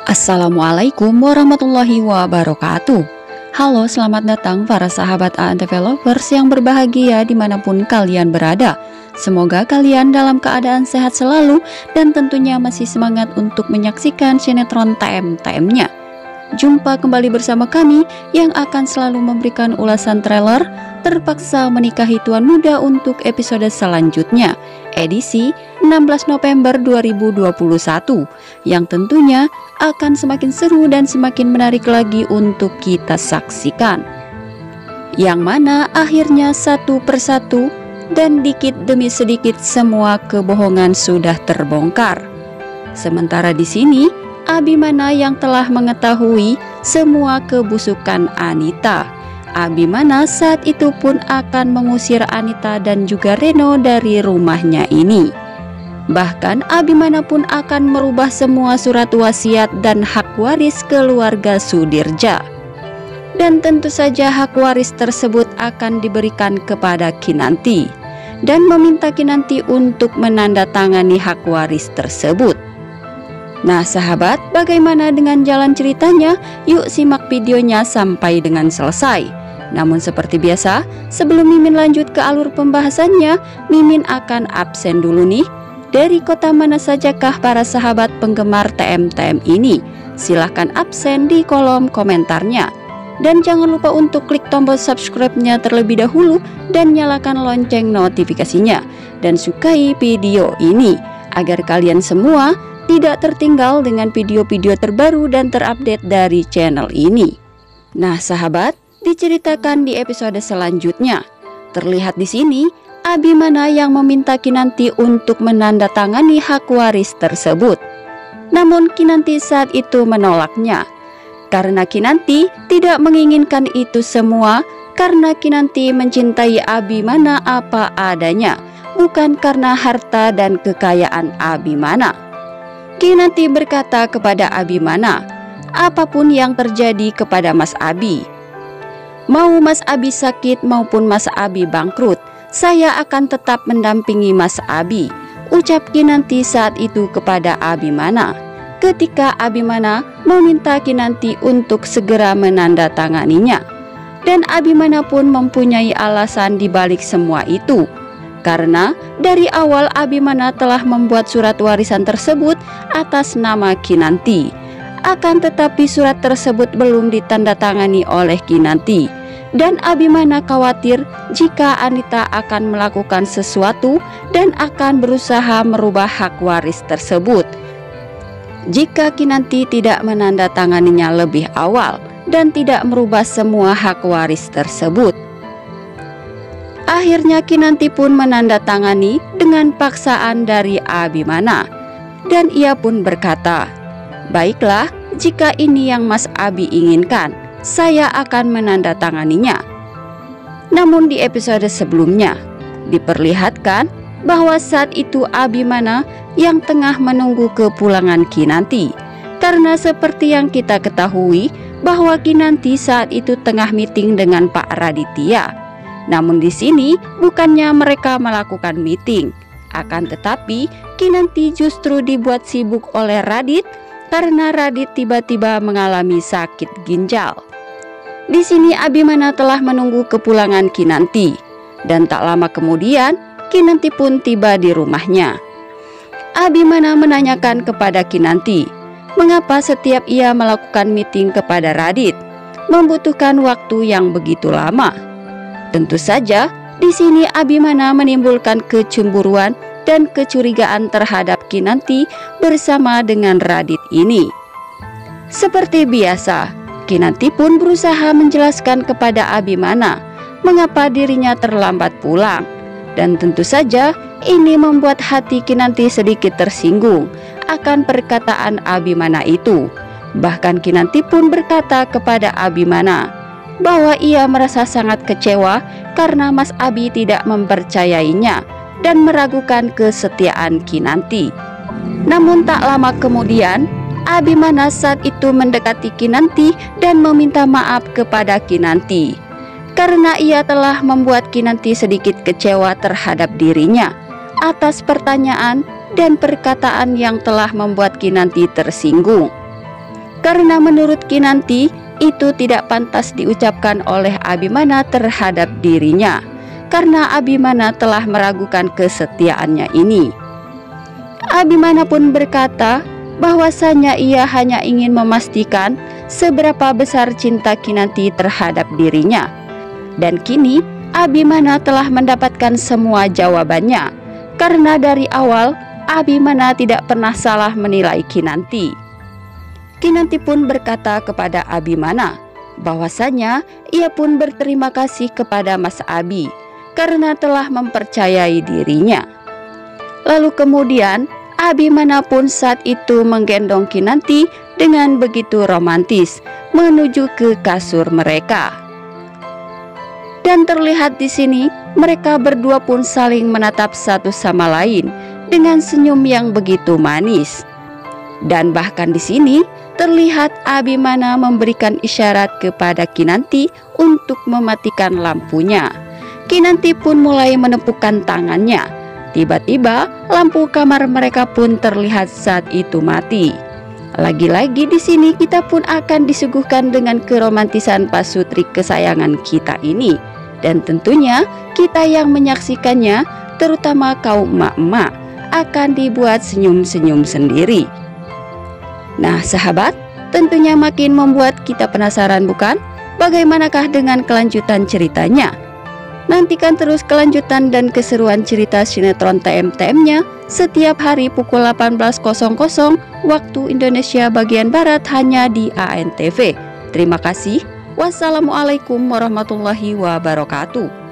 Assalamualaikum warahmatullahi wabarakatuh. Halo, selamat datang para sahabat ANTV Lovers yang berbahagia dimanapun kalian berada. Semoga kalian dalam keadaan sehat selalu dan tentunya masih semangat untuk menyaksikan sinetron TM-TM-nya. Jumpa kembali bersama kami yang akan selalu memberikan ulasan trailer Terpaksa Menikahi Tuan Muda untuk episode selanjutnya, edisi 16 November 2021, yang tentunya akan semakin seru dan semakin menarik lagi untuk kita saksikan. Yang mana akhirnya satu persatu dan dikit demi sedikit semua kebohongan sudah terbongkar. Sementara di sini Abimana yang telah mengetahui semua kebusukan Anita. Abimana saat itu pun akan mengusir Anita dan juga Reno dari rumahnya ini. Bahkan Abimana pun akan merubah semua surat wasiat dan hak waris keluarga Sudirja. Dan tentu saja hak waris tersebut akan diberikan kepada Kinanti dan meminta Kinanti untuk menandatangani hak waris tersebut. Nah sahabat, bagaimana dengan jalan ceritanya? Yuk simak videonya sampai dengan selesai. Namun seperti biasa, sebelum Mimin lanjut ke alur pembahasannya, Mimin akan absen dulu nih. Dari kota mana sajakah para sahabat penggemar TM-TM ini? Silahkan absen di kolom komentarnya. Dan jangan lupa untuk klik tombol subscribe-nya terlebih dahulu dan nyalakan lonceng notifikasinya. Dan sukai video ini agar kalian semua tidak tertinggal dengan video-video terbaru dan terupdate dari channel ini. Nah sahabat, diceritakan di episode selanjutnya. Terlihat di sini Abimana yang meminta Kinanti untuk menandatangani hak waris tersebut. Namun Kinanti saat itu menolaknya. Karena Kinanti tidak menginginkan itu semua, karena Kinanti mencintai Abimana apa adanya, bukan karena harta dan kekayaan Abimana. Kinanti berkata kepada Abimana, apapun yang terjadi kepada Mas Abi, mau Mas Abi sakit maupun Mas Abi bangkrut, saya akan tetap mendampingi Mas Abi, ucap Kinanti saat itu kepada Abimana. Ketika Abimana meminta Kinanti untuk segera menandatanganinya. Dan Abimana pun mempunyai alasan dibalik semua itu. Karena dari awal Abimana telah membuat surat warisan tersebut atas nama Kinanti. Akan tetapi surat tersebut belum ditandatangani oleh Kinanti. Dan Abimana khawatir jika Anita akan melakukan sesuatu dan akan berusaha merubah hak waris tersebut jika Kinanti tidak menandatanganinya lebih awal dan tidak merubah semua hak waris tersebut. Akhirnya Kinanti pun menandatangani dengan paksaan dari Abimana. Dan ia pun berkata, baiklah, jika ini yang Mas Abi inginkan, saya akan menandatanganinya. Namun di episode sebelumnya diperlihatkan bahwa saat itu Abimana yang tengah menunggu kepulangan Kinanti. Karena seperti yang kita ketahui bahwa Kinanti saat itu tengah meeting dengan Pak Raditya. Namun di sini bukannya mereka melakukan meeting, akan tetapi Kinanti justru dibuat sibuk oleh Radit karena Radit tiba-tiba mengalami sakit ginjal. Di sini Abimana telah menunggu kepulangan Kinanti dan tak lama kemudian Kinanti pun tiba di rumahnya. Abimana menanyakan kepada Kinanti, mengapa setiap ia melakukan meeting kepada Radit membutuhkan waktu yang begitu lama. Tentu saja di sini Abimana menimbulkan kecemburuan dan kecurigaan terhadap Kinanti bersama dengan Radit ini. Seperti biasa, Kinanti pun berusaha menjelaskan kepada Abimana mengapa dirinya terlambat pulang. Dan tentu saja ini membuat hati Kinanti sedikit tersinggung akan perkataan Abimana itu. Bahkan Kinanti pun berkata kepada Abimana bahwa ia merasa sangat kecewa karena Mas Abi tidak mempercayainya dan meragukan kesetiaan Kinanti. Namun tak lama kemudian Abimana saat itu mendekati Kinanti dan meminta maaf kepada Kinanti karena ia telah membuat Kinanti sedikit kecewa terhadap dirinya atas pertanyaan dan perkataan yang telah membuat Kinanti tersinggung. Karena menurut Kinanti, itu tidak pantas diucapkan oleh Abimana terhadap dirinya, karena Abimana telah meragukan kesetiaannya ini. Abimana pun berkata bahwasanya ia hanya ingin memastikan seberapa besar cinta Kinanti terhadap dirinya. Dan kini Abimana telah mendapatkan semua jawabannya, karena dari awal Abimana tidak pernah salah menilai Kinanti. Kinanti pun berkata kepada Abimana bahwasanya ia pun berterima kasih kepada Mas Abi karena telah mempercayai dirinya. Lalu kemudian Abimana pun saat itu menggendong Kinanti dengan begitu romantis menuju ke kasur mereka. Dan terlihat di sini mereka berdua pun saling menatap satu sama lain dengan senyum yang begitu manis. Dan bahkan di sini terlihat Abimana memberikan isyarat kepada Kinanti untuk mematikan lampunya. Kinanti pun mulai menepukkan tangannya. Tiba-tiba lampu kamar mereka pun terlihat saat itu mati. Lagi-lagi di sini kita pun akan disuguhkan dengan keromantisan pasutri kesayangan kita ini. Dan tentunya kita yang menyaksikannya, terutama kaum emak-emak, akan dibuat senyum-senyum sendiri. Nah sahabat, tentunya makin membuat kita penasaran bukan? Bagaimanakah dengan kelanjutan ceritanya? Nantikan terus kelanjutan dan keseruan cerita sinetron TM-TM-nya setiap hari pukul 18.00 waktu Indonesia bagian Barat hanya di ANTV. Terima kasih. Wassalamualaikum warahmatullahi wabarakatuh.